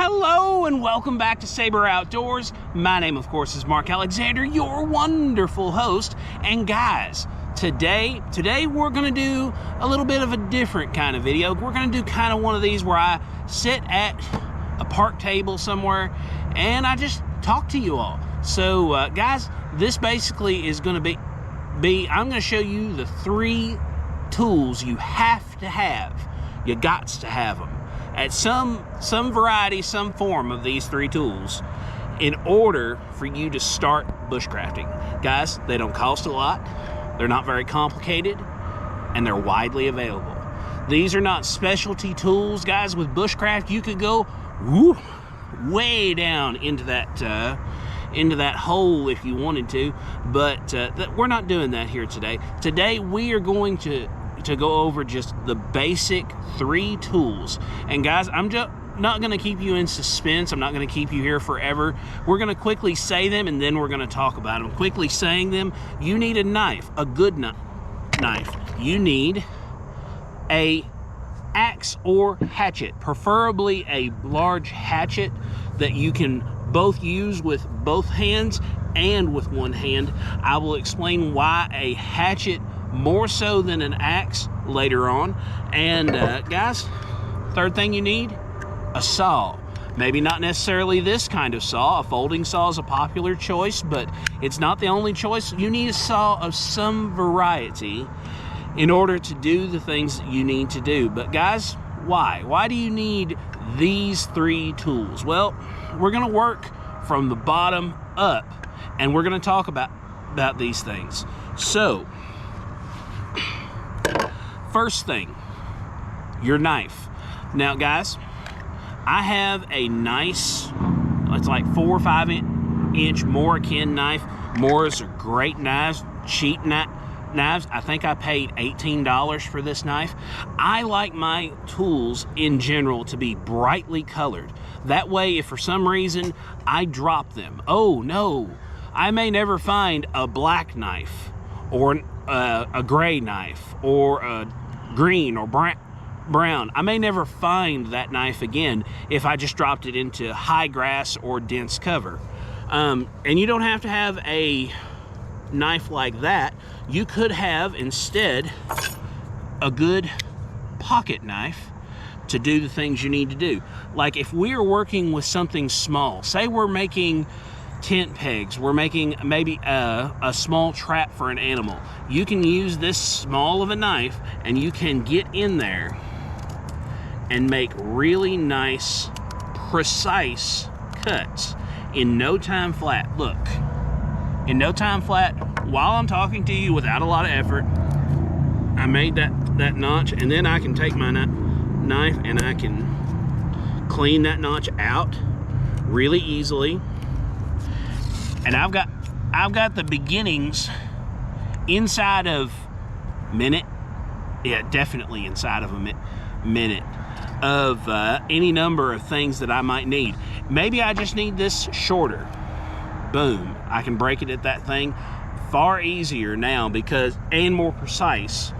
Hello and welcome back to Saber Outdoors. My name, of course, is Mark Alexander, your wonderful host. And guys, today we're gonna do a little bit of a different kind of video. We're gonna do kind of one of these where I sit at a park table somewhere and I just talk to you all. So guys, this basically is gonna be I'm gonna show you the 3 tools you have to have. You gots to have them at some variety, some form of these 3 tools in order for you to start bushcrafting. Guys, they don't cost a lot, they're not very complicated, and they're widely available. These are not specialty tools, guys. With bushcraft, you could go way down into that hole if you wanted to, but we're not doing that here today. Today, we are going to go over just the basic 3 tools. And guys, I'm just not going to keep you in suspense. I'm not going to keep you here forever. We're going to quickly say them and then we're going to talk about them. Quickly saying them: you need a knife, a good knife. You need a axe or hatchet, preferably a large hatchet that you can both use with both hands and with one hand. I will explain why a hatchet more so than an axe later on. And guys, third thing you need, a saw. Maybe not necessarily this kind of saw. A folding saw is a popular choice, but it's not the only choice. You need a saw of some variety in order to do the things that you need to do. But guys, why do you need these 3 tools? Well, we're gonna work from the bottom up and we're gonna talk about these things. So first thing, your knife. Now guys, I have a nice, it's like 4 or 5 inch Moroccan knife. Moors are great knives, cheap knives. I think I paid $18 for this knife. I like my tools in general to be brightly colored. That way, if for some reason I drop them, oh no, I may never find a black knife or a gray knife or a green or brown. I may never find that knife again if I just dropped it into high grass or dense cover. And you don't have to have a knife like that. You could have instead a good pocket knife to do the things you need to do. Like if we are working with something small, say we're making tent pegs, we're making maybe a small trap for an animal, you can use this small of a knife and you can get in there and make really nice, precise cuts in no time flat. Look, in no time flat, while I'm talking to you without a lot of effort, I made that notch, and then I can take my knife and I can clean that notch out really easily. And I've got the beginnings inside of minute, yeah, definitely inside of a minute of any number of things that I might need. Maybe I just need this shorter. Boom, I can break it at that thing far easier now and more precise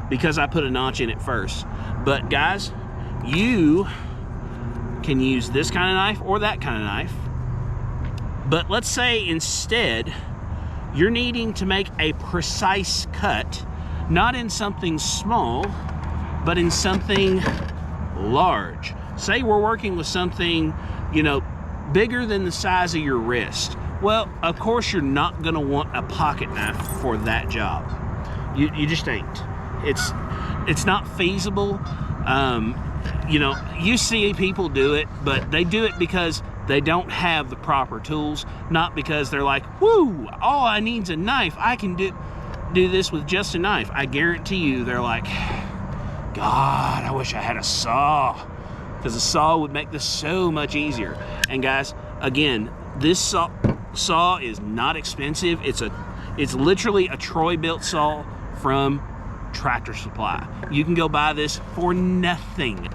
because I put a notch in it first. But guys, you can use this kind of knife or that kind of knife. But let's say instead you're needing to make a precise cut, not in something small, but in something large. Say we're working with something, you know, bigger than the size of your wrist. Well, of course you're not gonna want a pocket knife for that job. You just ain't. It's not feasible. You know, you see people do it, but they do it because they don't have the proper tools, not because they're like, woo, all I need's a knife. I can do this with just a knife. I guarantee you they're like, God, I wish I had a saw, because a saw would make this so much easier. And guys, again, this saw is not expensive. It's literally a Troy-built saw from Tractor Supply. You can go buy this for nothing.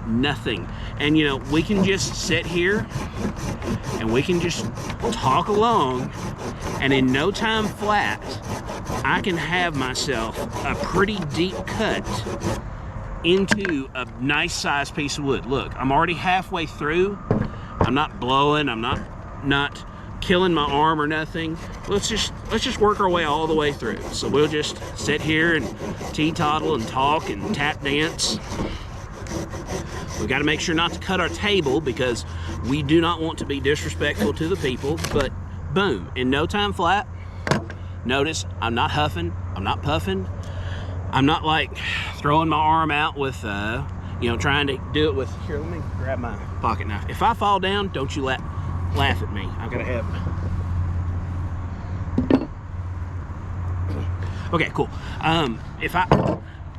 And you know, we can just sit here and we can just talk along, and in no time flat I can have myself a pretty deep cut into a nice sized piece of wood. Look, I'm already halfway through, I'm not blowing, I'm not killing my arm or nothing. Let's just work our way all the way through. So we'll just sit here and teetotal and talk and tap dance. We got to make sure not to cut our table because we do not want to be disrespectful to the people. But boom, in no time flat. Notice I'm not huffing, I'm not puffing, I'm not like throwing my arm out with you know, trying to do it with, here, let me grab my pocket knife. If I fall down, don't you laugh at me. I've got to have. Okay, cool.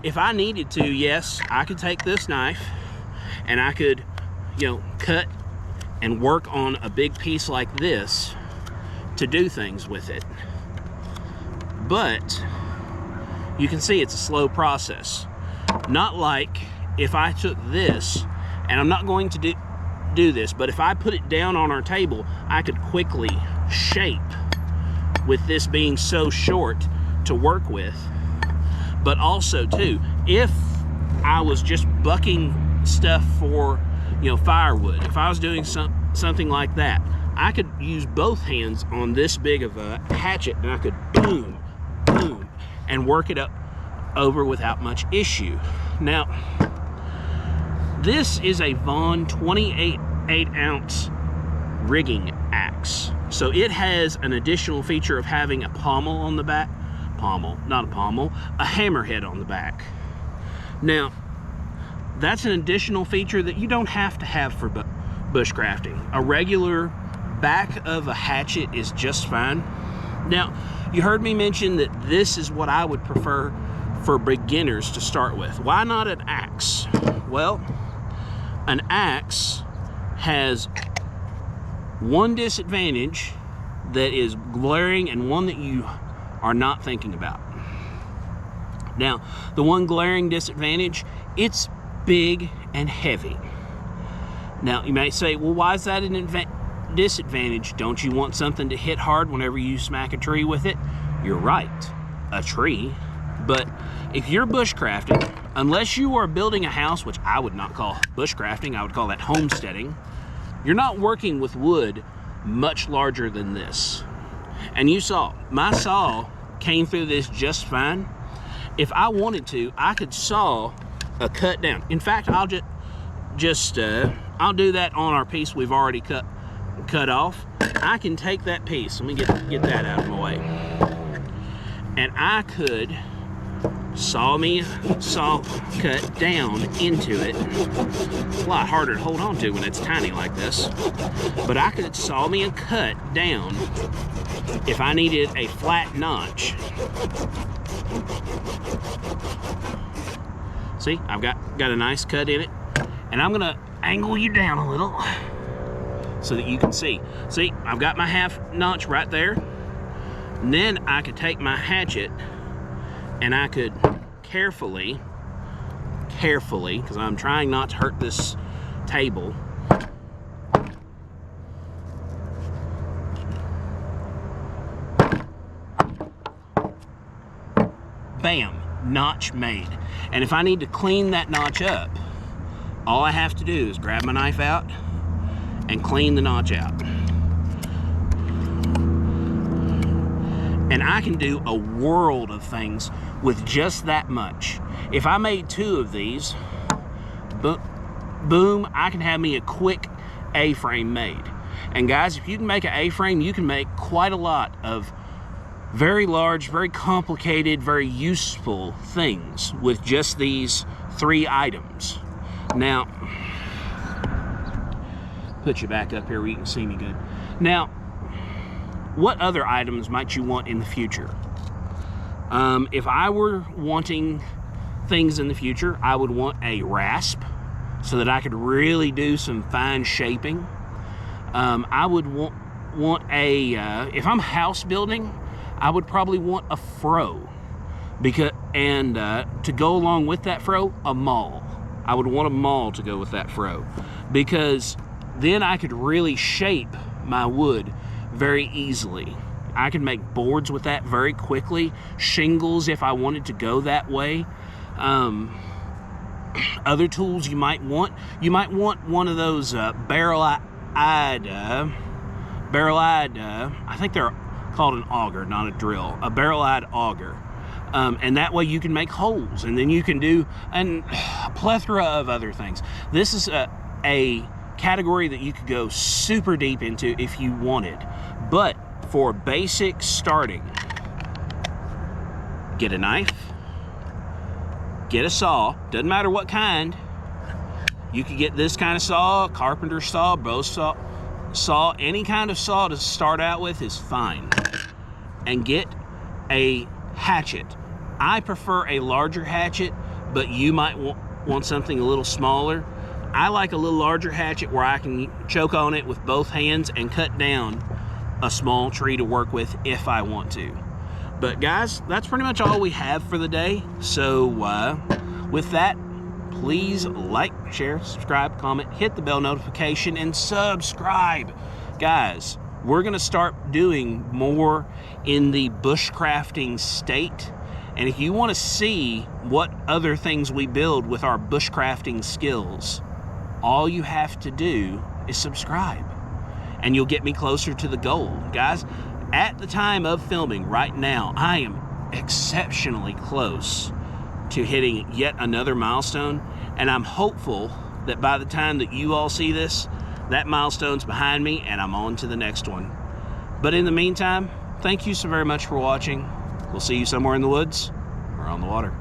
If I needed to, yes, I could take this knife and I could, you know, cut and work on a big piece like this to do things with it. But you can see it's a slow process. Not like if I took this, and I'm not going to do this, but if I put it down on our table, I could quickly shape with this being so short to work with. But also too, if I was just bucking stuff for, you know, firewood, if I was doing something like that, I could use both hands on this big of a hatchet and I could boom, boom, and work it up over without much issue. Now, this is a Vaughan 28-ounce rigging axe. So it has an additional feature of having a pommel on the back. Not a pommel, a hammerhead on the back. Now, that's an additional feature that you don't have to have for bushcrafting. A regular back of a hatchet is just fine. Now, you heard me mention that this is what I would prefer for beginners to start with. Why not an axe? Well, an axe has one disadvantage that is glaring and one that you are not thinking about. Now, the one glaring disadvantage, it's big and heavy. Now, you might say, well, why is that an disadvantage? Don't you want something to hit hard whenever you smack a tree with it? You're right, a tree. But if you're bushcrafting, unless you are building a house, which I would not call bushcrafting, I would call that homesteading, you're not working with wood much larger than this. And you saw, my saw came through this just fine. If I wanted to, I could saw a cut down. In fact, I'll I'll do that on our piece we've already cut off. I can take that piece, let me get that out of my way. And I could saw cut down into it. It's a lot harder to hold on to when it's tiny like this. But I could saw me and cut down if I needed a flat notch. See, I've got a nice cut in it. And I'm gonna angle you down a little so that you can see. See, I've got my half notch right there. And then I could take my hatchet and I could carefully, because I'm trying not to hurt this table, bam, notch made. And if I need to clean that notch up, all I have to do is grab my knife out and clean the notch out. And I can do a world of things with just that much. If I made 2 of these, boom, I can have me a quick A-frame made. And guys, if you can make an A-frame, you can make quite a lot of very large, very complicated, very useful things with just these 3 items. Now, put you back up here where you can see me good. Now, what other items might you want in the future? If I were wanting things in the future, I would want a rasp so that I could really do some fine shaping. I would want a, if I'm house building, I would probably want a froe. And to go along with that froe, a maul. I would want a maul to go with that froe, because then I could really shape my wood very easily. I could make boards with that very quickly, shingles if I wanted to go that way. Other tools you might want one of those barrel I think they're called an auger, not a drill, a barrel-eyed auger. And that way you can make holes, and then you can do a plethora of other things. This is a category that you could go super deep into if you wanted. But for basic starting, get a knife, get a saw, doesn't matter what kind. You could get this kind of saw, carpenter saw, bow saw, any kind of saw to start out with is fine. And get a hatchet. I prefer a larger hatchet, but you might want something a little smaller. I like a little larger hatchet where I can choke on it with both hands and cut down a small tree to work with if I want to. But guys, that's pretty much all we have for the day. So with that, please like, share, subscribe, comment, hit the bell notification, and subscribe. Guys, we're gonna start doing more in the bushcrafting state. And if you wanna see what other things we build with our bushcrafting skills, all you have to do is subscribe, and you'll get me closer to the goal. Guys, at the time of filming right now, I am exceptionally close to hitting yet another milestone, and I'm hopeful that by the time that you all see this, that milestone's behind me and I'm on to the next one. But in the meantime, thank you so very much for watching. We'll see you somewhere in the woods or on the water.